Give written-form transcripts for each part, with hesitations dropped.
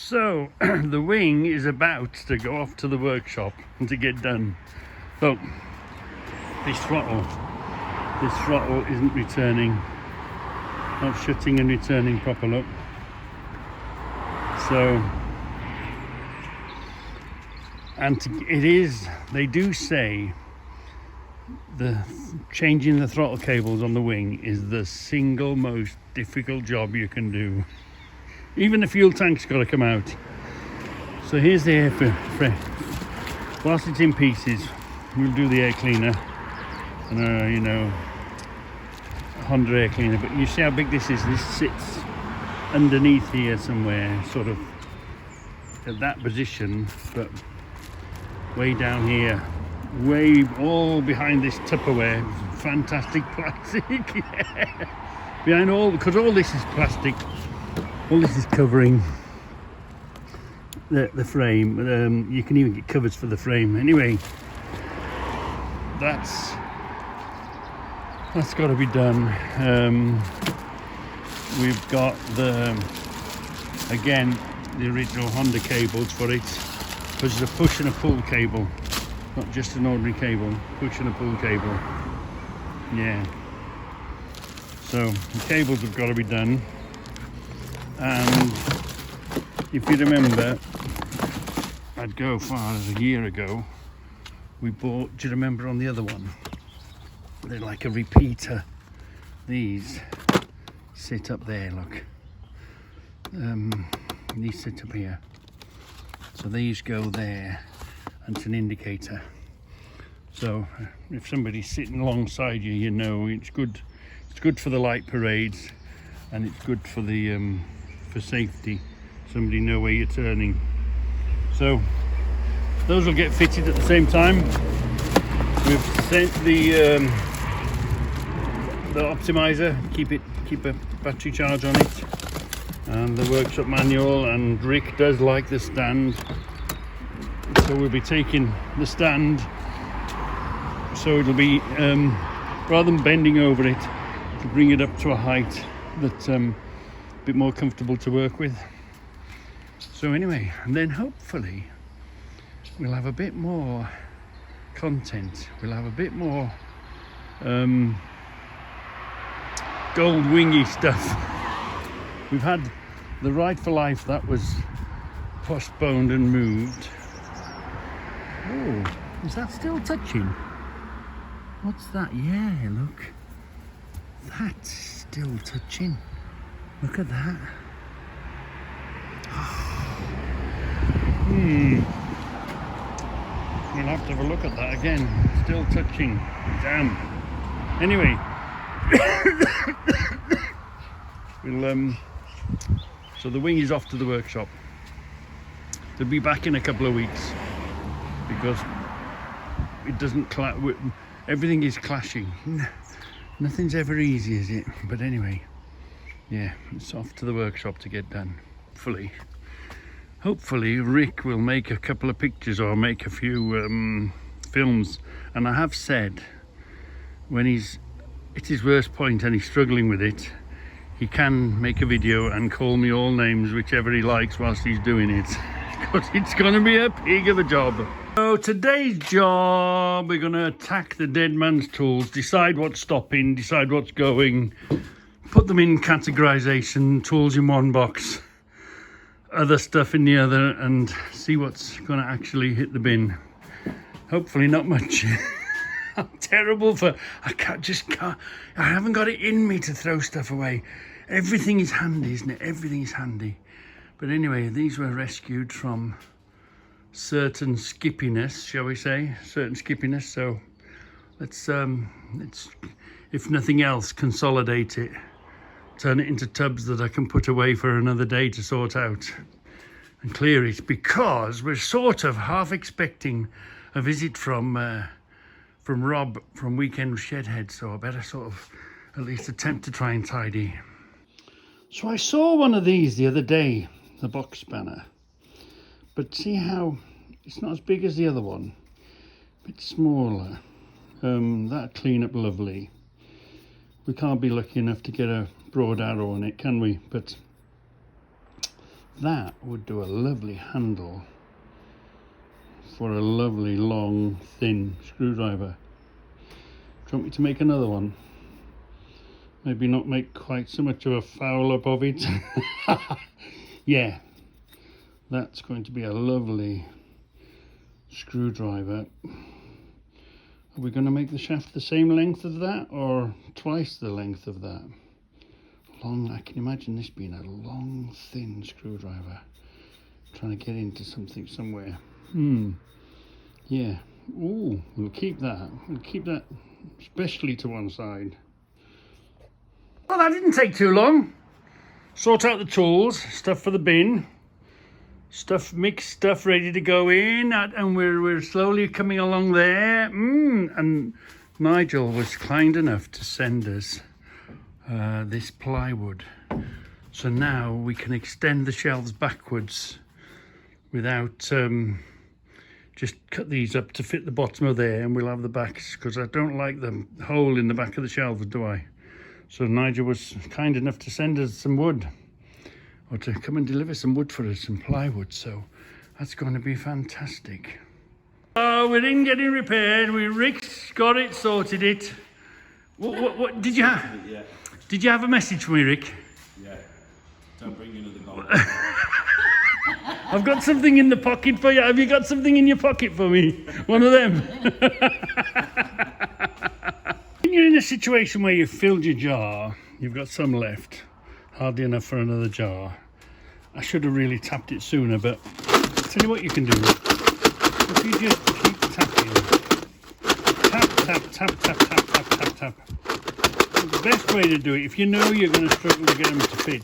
So the wing is about to go off to the workshop and to get done. So this throttle isn't returning, not shutting and returning proper, look. So, and they do say the changing the throttle cables on the wing is the single most difficult job you can do. Even the fuel tank's got to come out. So here's the air filter. Whilst it's in pieces, we'll do the air cleaner and Honda air cleaner. But you see how big this is? This sits underneath here somewhere, sort of at that position, but way down here, way all behind this Tupperware. Fantastic plastic. Yeah. Behind all, because all this is plastic. All this is covering the frame. You can even get covers for the frame. Anyway, that's got to be done. We've got the original Honda cables for it, because it's a push and a pull cable, not just an ordinary cable. Push and a pull cable. Yeah. So the cables have got to be done. And if you remember, I'd go far as a year ago, we bought, do you remember on the other one, they're like a repeater. These sit up there, look. These sit up here. So these go there, and it's an indicator. So if somebody's sitting alongside you, you know it's good. It's good for the light parades, and it's good for the for safety. Somebody know where you're turning. So those will get fitted at the same time. We've sent the optimizer, keep a battery charge on it, and the workshop manual, and Rick does like the stand, so we'll be taking the stand, so it'll be rather than bending over it, to bring it up to a height that's a bit more comfortable to work with. So anyway, and then hopefully we'll have a bit more content, we'll have a bit more gold wingy stuff. We've had the Ride for Life, that was postponed and moved. Oh, is that still touching? What's that? Yeah, look, that's still touching. Look at that. We'll have to have a look at that again. Still touching. Damn. Anyway, so the wing is off to the workshop. They'll be back in a couple of weeks, because it doesn't everything is clashing. Nothing's ever easy, is it? But anyway, yeah, it's off to the workshop to get done. Hopefully Rick will make a couple of pictures or make a few films. And I have said, when he's at his worst point and he's struggling with it, he can make a video and call me all names, whichever he likes, whilst he's doing it, because it's going to be a pig of a job. So today's job, we're going to attack the dead man's tools, decide what's stopping, decide what's going, put them in categorization, tools in one box, other stuff in the other, and see what's going to actually hit the bin. Hopefully not much. I'm terrible for, I haven't got it in me to throw stuff away. Everything is handy, isn't it? Everything is handy. But anyway, these were rescued from certain skippiness, shall we say, so let's if nothing else, consolidate it, turn it into tubs that I can put away for another day to sort out and clear it, because we're sort of half expecting a visit from Rob from Weekend Shedhead, so I better sort of at least attempt to try and tidy. So I saw one of these the other day, the box spanner, but see how it's not as big as the other one, a bit smaller. That'll clean up lovely. We can't be lucky enough to get a broad arrow on it, can we? But That would do a lovely handle for a lovely long thin screwdriver. Do you want me to make another one? Maybe not make quite so much of a foul up of it. Yeah, that's going to be a lovely screwdriver. Are we going to make the shaft the same length of that or twice the length of that? Long, I can imagine this being a long thin screwdriver trying to get into something somewhere. Yeah. Ooh, we'll keep that especially to one side. Well, that didn't take too long. Sort out the tools, stuff for the bin, mixed stuff ready to go in, and we're slowly coming along there. And Nigel was kind enough to send us this plywood, so now we can extend the shelves backwards without just cut these up to fit the bottom of there, and we'll have the backs, because I don't like the hole in the back of the shelves, do I? So Nigel was kind enough to send us some wood, or to come and deliver some wood for us, some plywood, so that's going to be fantastic. Oh, we didn't get it repaired. Rick's got it, sorted it. What did you have? Yeah. Did you have a message for me, Rick? Yeah. Don't bring another gold. I've got something in the pocket for you. Have you got something in your pocket for me? One of them. When you're in a situation where you've filled your jar, you've got some left, hardly enough for another jar. I should have really tapped it sooner, but I'll tell you what you can do. If you just keep tapping. Tap, tap, tap, tap, tap, tap, tap, tap. The best way to do it, if you know you're going to struggle to get them to fit,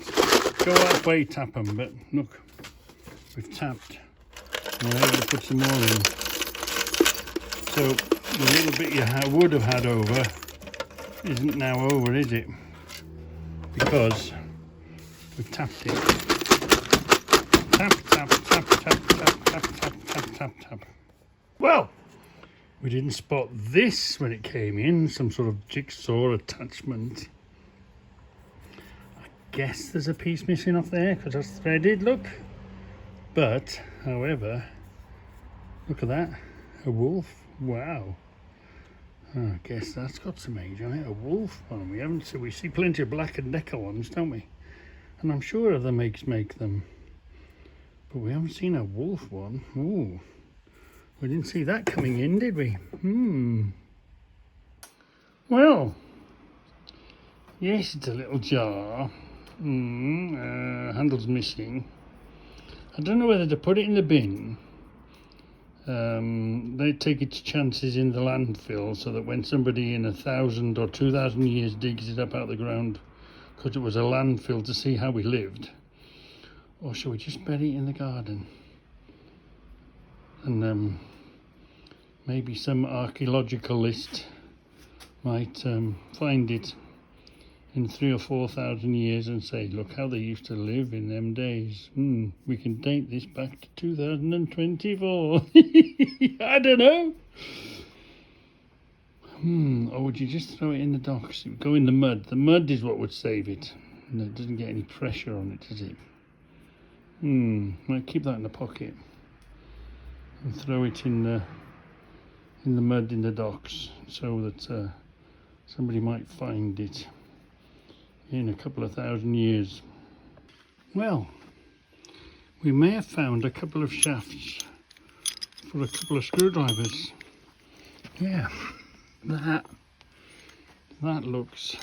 go halfway, tap them. But look, we've tapped. We're able to put some more in. So the little bit you would have had over isn't now over, is it? Because we've tapped it. Tap, tap, tap, tap, tap, tap, tap, tap, tap, tap. Well, we didn't spot this when it came in, some sort of jigsaw attachment. I guess there's a piece missing off there because that's threaded, look. But, however, look at that, a wolf, wow. I guess that's got some age on it, a wolf one. We see plenty of Black & Decker ones, don't we? And I'm sure other makes make them. But we haven't seen a wolf one. Ooh. We didn't see that coming in, did we? Well, yes, it's a little jar. Handle's missing. I don't know whether to put it in the bin. They take its chances in the landfill, so that when somebody in 1,000 or 2,000 years digs it up out of the ground, because it was a landfill to see how we lived. Or shall we just bury it in the garden? And maybe some archaeologicalist might find it in 3,000 or 4,000 years and say, look how they used to live in them days. We can date this back to 2024. I don't know. Or would you just throw it in the docks? It would go in the mud. The mud is what would save it. And it doesn't get any pressure on it, does it? Might keep that in the pocket and throw it in the mud in the docks, so that somebody might find it in a couple of 1,000 years. Well, we may have found a couple of shafts for a couple of screwdrivers. Yeah, that looks,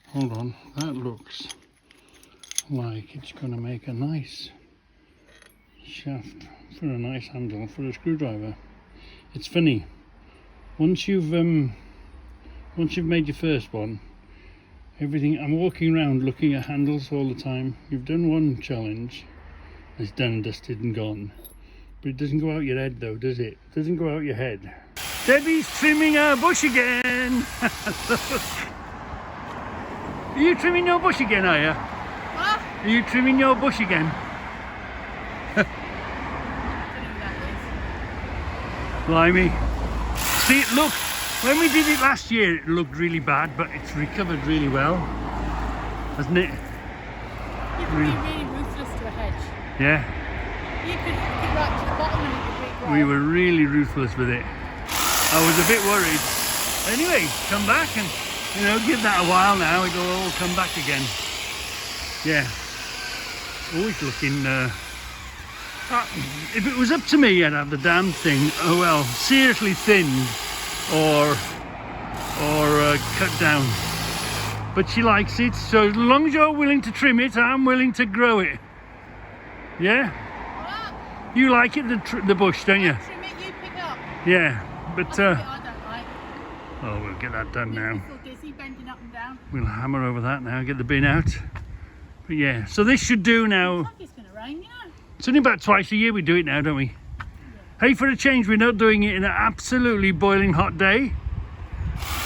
hold on, that looks like it's going to make a nice shaft for a nice handle for a screwdriver. It's funny, once you've made your first one, everything, I'm walking around looking at handles all the time. You've done one challenge, it's done, dusted and gone, but it doesn't go out your head though, does it? It doesn't go out your head. Debbie's trimming her bush again. Are you trimming your bush again, are you? What? Are you trimming your bush again? Blimey. See, look, when we did it last year, it looked really bad, but it's recovered really well, hasn't it? You can be really ruthless to a Yeah, You could hook it right to the bottom and it would regrow. we were really ruthless with it. I was a bit worried. Anyway, come back and, you know, give that a while now. It'll all come back again. Yeah. Always looking, if it was up to me, I'd have the damn thing, oh well, seriously thinned or cut down. But she likes it, so as long as you're willing to trim it, I'm willing to grow it. Yeah? What? You like it, the bush, don't you? Trim it, you pick up. Yeah, but That's the bit I don't like. oh, we'll get that done Makes now. me feel dizzy, bending up and down. We'll hammer over that now, get the bin out. But yeah, so this should do now. It's like it's going to rain, you know. It's only about twice a year we do it now, don't we? Hey, for a change, we're not doing it in an absolutely boiling hot day.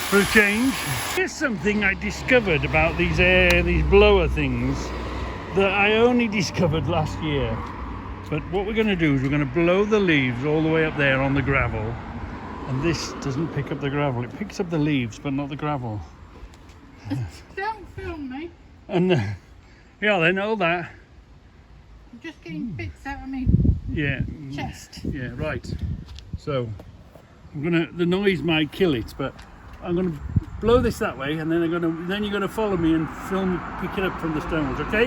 For a change. Here's something I discovered about these blower things that I only discovered last year. But what we're going to do is we're going to blow the leaves all the way up there on the gravel. And this doesn't pick up the gravel. It picks up the leaves, but not the gravel. Don't film me. And yeah, then all that. I'm just getting bits out of me Yeah. chest. Yeah, right. So the noise might kill it, but I'm gonna blow this that way, and then you're gonna follow me and film, pick it up from the stones, okay?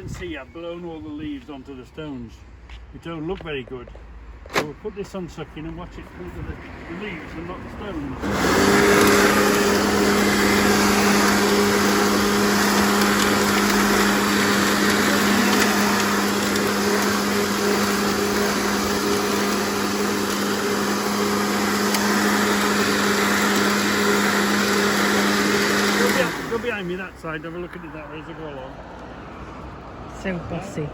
See, I've blown all the leaves onto the stones. It don't look very good. So we'll put this on sucking and watch it through the leaves and not the stones. Go behind me that side, have a look at it that way as I go along. So bossy.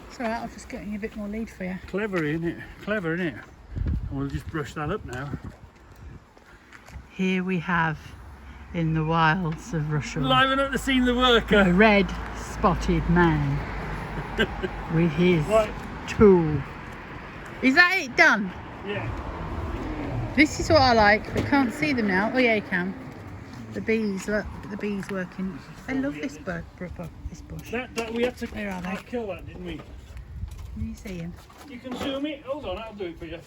It's alright, I'll just getting a bit more lead for you. Clever, innit? Clever, innit? And we'll just brush that up now. Here we have, in the wilds of Russia, Liven up the scene, the a worker. red spotted man with his Right. tool. Is that it done? Yeah. This is what I like. We can't see them now. Oh yeah, you can. The bees, look, the bees working. I love this bird, this bush. That we had to Where are they? kill that, didn't we? Can you see him? You can zoom it. Hold on, I'll do it for you.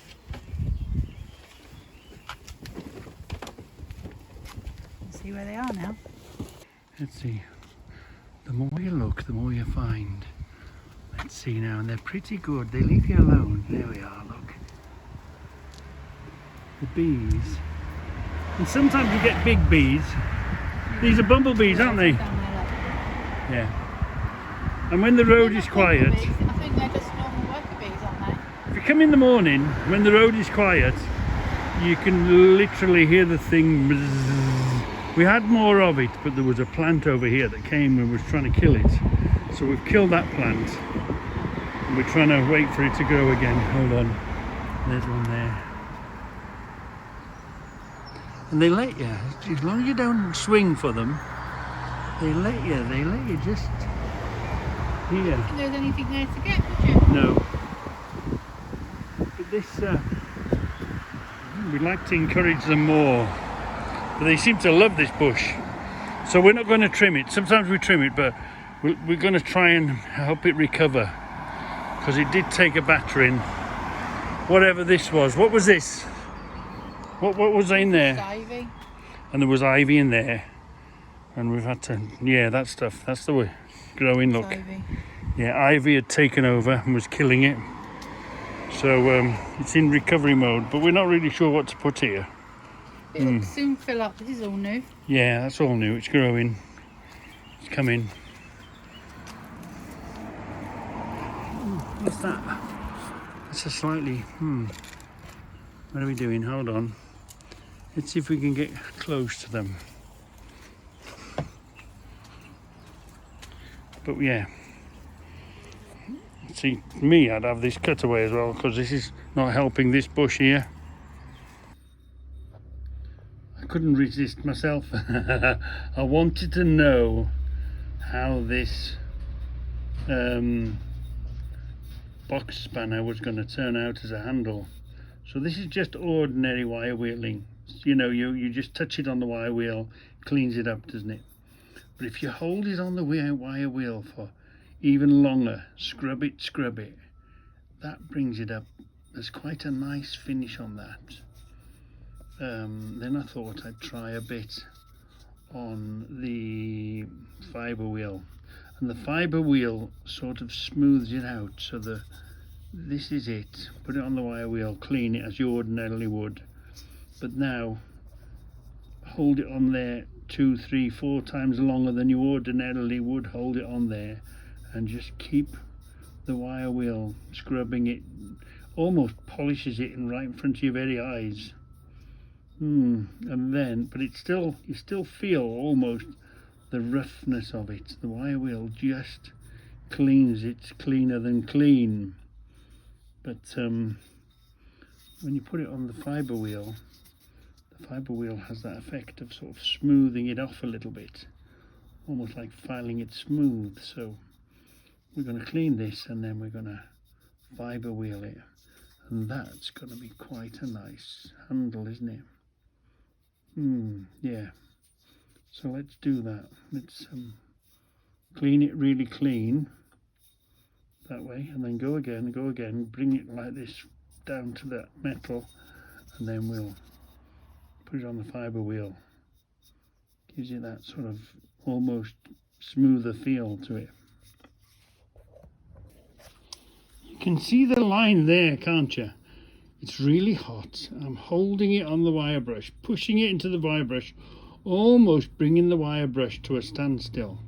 See where they are now. Let's see. The more you look, the more you find. Let's see now, and they're pretty good. They leave you alone. There we are, look. The bees. And sometimes you get big bees. These are bumblebees, aren't they? Down there, look. Yeah. And when the road They're is not quiet, bumblebees, I think they're just normal worker bees, aren't they? if you come in the morning, when the road is quiet, you can literally hear the thing. Bzzz. We had more of it, but there was a plant over here that came and was trying to kill it. So we've killed that plant. And we're trying to wait for it to grow again. Hold on. There's one there. And they let you, as long as you don't swing for them, they let you just here. If there's anything there to get, would you? No. But this, we'd like to encourage them more. But they seem to love this bush. So we're not going to trim it. Sometimes we trim it, but we're going to try and help it recover. Because it did take a battering. Whatever this was. What was this? What was in there? Ivy. And there was ivy in there. And we've had to, yeah, that stuff. That's the way growing, look. Ivy. Yeah, ivy had taken over and was killing it. So it's in recovery mode, but we're not really sure what to put here. It'll soon fill up. This is all new. Yeah, that's all new. It's growing. It's coming. What's that? It's a slightly... What are we doing? Hold on. Let's see if we can get close to them. But yeah. See, me, I'd have this cut away as well, because this is not helping this bush here. I couldn't resist myself. I wanted to know how this box spanner was going to turn out as a handle. So this is just ordinary wire wheeling. You know, you just touch it on the wire wheel, cleans it up, doesn't it? But if you hold it on the wire wheel for even longer, scrub it, that brings it up. There's quite a nice finish on that. Then I thought I'd try a bit on the fibre wheel, and the fibre wheel sort of smooths it out. So this is it. Put it on the wire wheel, clean it as you ordinarily would, but now hold it on there 2, 3, 4 times longer than you ordinarily would hold it on there, and just keep the wire wheel scrubbing it, almost polishes it right in front of your very eyes. And then, but it's still, you still feel almost the roughness of it. The wire wheel just cleans it cleaner than clean. But when you put it on the fibre wheel has that effect of sort of smoothing it off a little bit, almost like filing it smooth. So we're going to clean this, and then we're going to fibre wheel it, and that's going to be quite a nice handle, isn't it? Yeah. So let's do that. Let's clean it really clean that way, and then go again, bring it like this down to that metal, and then we'll put it on the fibre wheel. Gives you that sort of almost smoother feel to it. You can see the line there, can't you? It's really hot. I'm holding it on the wire brush, pushing it into the wire brush, almost bringing the wire brush to a standstill.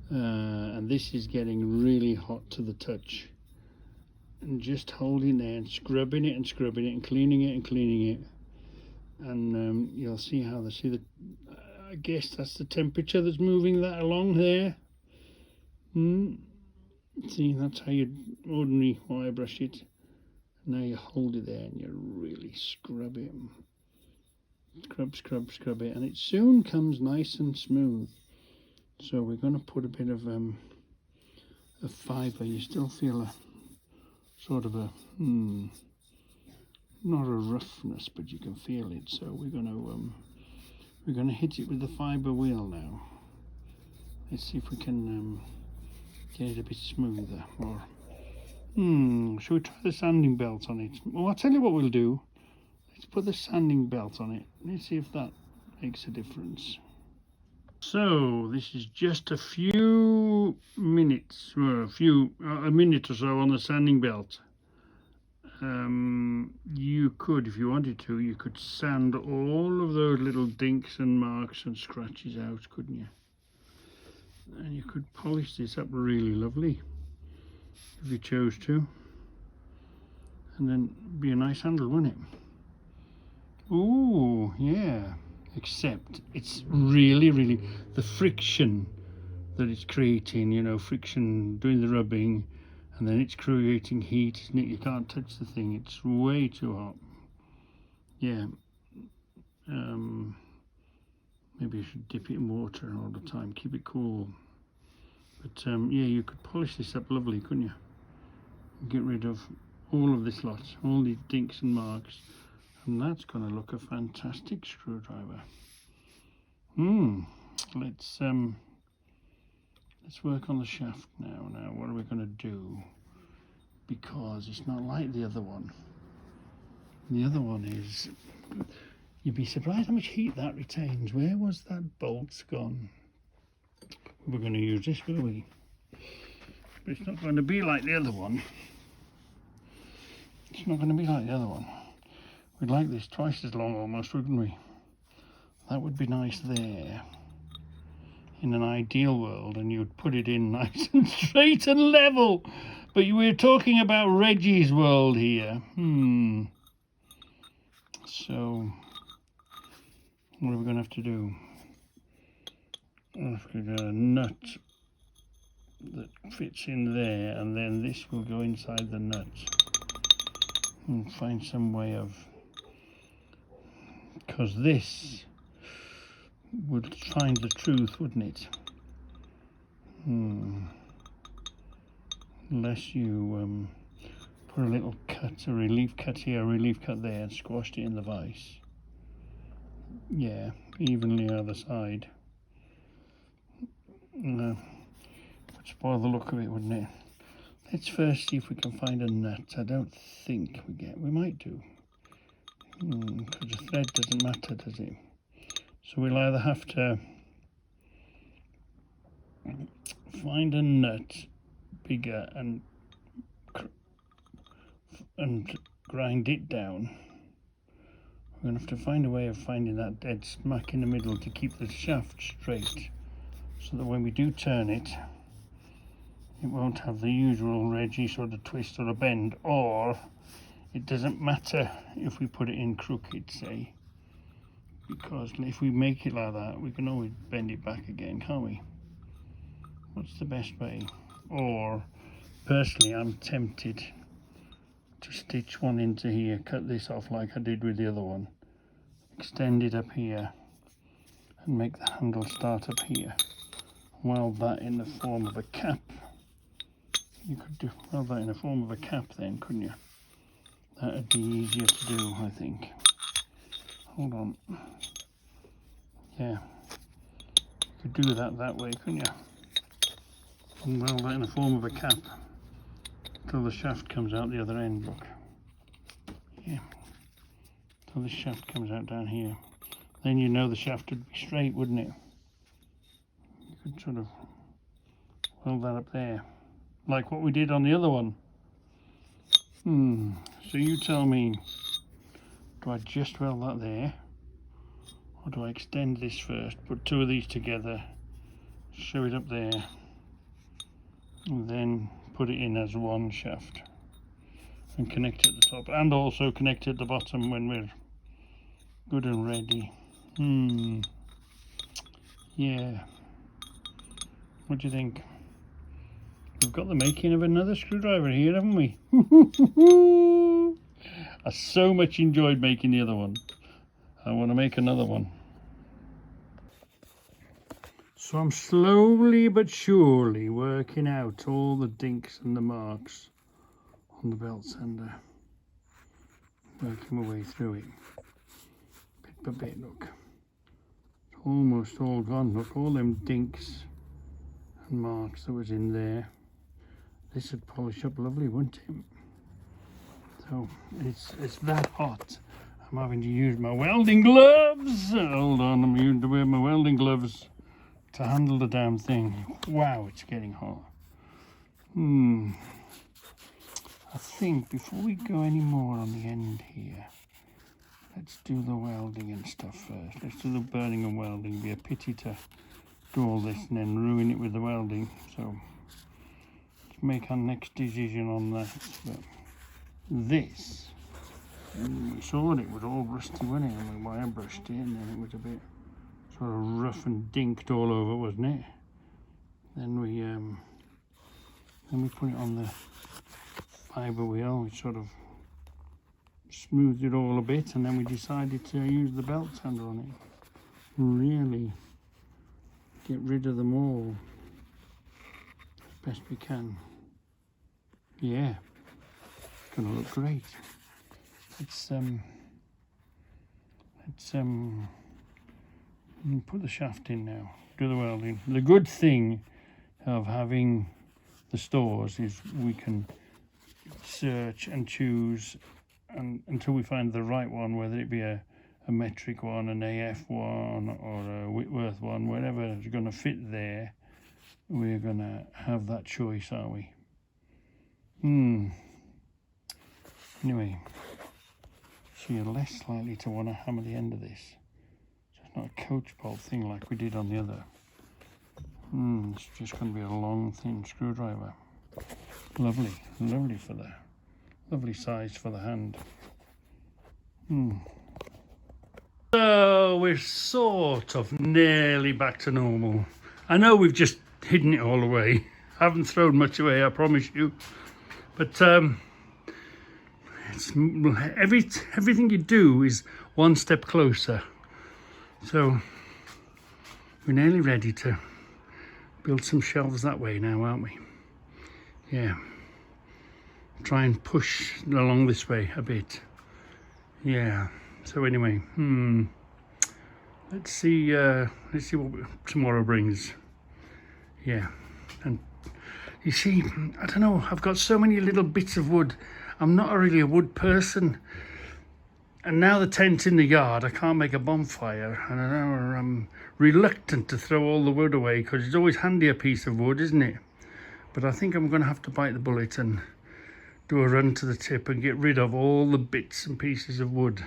And this is getting really hot to the touch. And just holding there and scrubbing it and cleaning it. And you'll see how I guess that's the temperature that's moving that along there. See, that's how you ordinary wire brush it. Now you hold it there and you really scrub it. Scrub it, and it soon comes nice and smooth. So we're going to put a bit of fibre. You still feel a sort of a not a roughness, but you can feel it. So we're going to hit it with the fibre wheel now. Let's see if we can get it a bit smoother. Or should we try the sanding belt on it? Well, I'll tell you what we'll do. Let's put the sanding belt on it. Let's see if that makes a difference. So this is just a few minutes, or a minute or so on the sanding belt. You could, if you wanted to, you could sand all of those little dinks and marks and scratches out, couldn't you? And you could polish this up really lovely if you chose to, and then be a nice handle, wouldn't it? Ooh, yeah. Except it's really the friction that it's creating, you know, friction doing the rubbing, and then it's creating heat, isn't it? You can't touch the thing, it's way too hot. Yeah. Maybe you should dip it in water all the time, keep it cool. But yeah, you could polish this up lovely, couldn't you? Get rid of all of this lot, all these dinks and marks, and that's going to look a fantastic screwdriver. Let's work on the shaft now. Now, what are we going to do? Because it's not like the other one. The other one is, you'd be surprised how much heat that retains. Where was that bolt gone? We were going to use this, were we? But it's not going to be like the other one. It's not going to be like the other one. We'd like this twice as long almost, wouldn't we? That would be nice there. In an ideal world, and you'd put it in nice and straight and level. But we're talking about Reggie's world here. So, what are we going to have to do? We'll have to get a nut that fits in there, and then this will go inside the nut. And find some way of... because this would find the truth, wouldn't it? Unless you put a little cut, a relief cut here, a relief cut there, and squashed it in the vise. Yeah, evenly either side. Would spoil the look of it, wouldn't it? Let's first see if we can find a nut. I don't think we might do. Because the thread doesn't matter, does it? So we'll either have to find a nut bigger and grind it down. We're going to have to find a way of finding that dead smack in the middle to keep the shaft straight, so that when we do turn it, it won't have the usual Reggie sort of twist or a bend, or it doesn't matter if we put it in crooked, say, because if we make it like that, we can always bend it back again, can't we? What's the best way? Or, personally, I'm tempted to stitch one into here, cut this off like I did with the other one, extend it up here, and make the handle start up here. Weld that in the form of a cap. You could weld that in the form of a cap then, couldn't you? That'd be easier to do, I think. Hold on. Yeah. You could do that way, couldn't you? And weld that in the form of a cap until the shaft comes out the other end, look. Yeah. Until the shaft comes out down here. Then you know the shaft would be straight, wouldn't it? You could sort of weld that up there, like what we did on the other one. So you tell me, do I just weld that there, or do I extend this first, put two of these together, show it up there, and then put it in as one shaft and connect it at the top, and also connect it at the bottom when we're good and ready? Yeah. What do you think? We've got the making of another screwdriver here, haven't we? I so much enjoyed making the other one. I want to make another one. So I'm slowly but surely working out all the dinks and the marks on the belt sander. Working my way through it. Bit by bit, look. It's almost all gone. Look, all them dinks and marks that was in there. This would polish up lovely, wouldn't it? So it's that hot. I'm having to use my welding gloves. Hold on, I'm using to wear my welding gloves to handle the damn thing. Wow, it's getting hot. I think before we go any more on the end here, let's do the welding and stuff first. Let's do the burning and welding. It'd be a pity to do all this and then ruin it with the welding. So let's make our next decision on that. But this, you saw it was all rusty, wasn't it? I mean, wire brushed it, and then it was a bit sort of rough and dinked all over, wasn't it? Then we put it on the fibre wheel. We sort of smoothed it all a bit, and then we decided to use the belt sander on it. Really get rid of them all as best we can. Yeah, it's gonna look great. Let's put the shaft in now, do the welding. The good thing of having the stores is we can search and choose until we find the right one, whether it be a metric one, an AF one, or a Whitworth one, whatever is going to fit there. We're going to have that choice, are we? Anyway, so you're less likely to want to hammer the end of this. So it's not a coach bolt thing like we did on the other. It's just going to be a long, thin screwdriver. Lovely, lovely for the, lovely size for the hand. So we're sort of nearly back to normal. I know we've just hidden it all away. I haven't thrown much away, I promise you. But it's everything you do is one step closer. So we're nearly ready to build some shelves that way now, aren't we? Yeah. Try and push along this way a bit. Yeah. So anyway, let's see what tomorrow brings. Yeah. And you see, I don't know, I've got so many little bits of wood. I'm not really a wood person. And now the tent's in the yard, I can't make a bonfire. And I know I'm reluctant to throw all the wood away because it's always handy a piece of wood, isn't it? But I think I'm going to have to bite the bullet and do a run to the tip and get rid of all the bits and pieces of wood.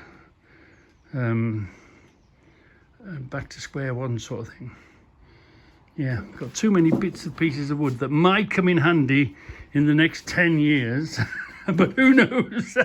Back to square one sort of thing. Yeah, got too many bits and pieces of wood that might come in handy in the next 10 years, but who knows?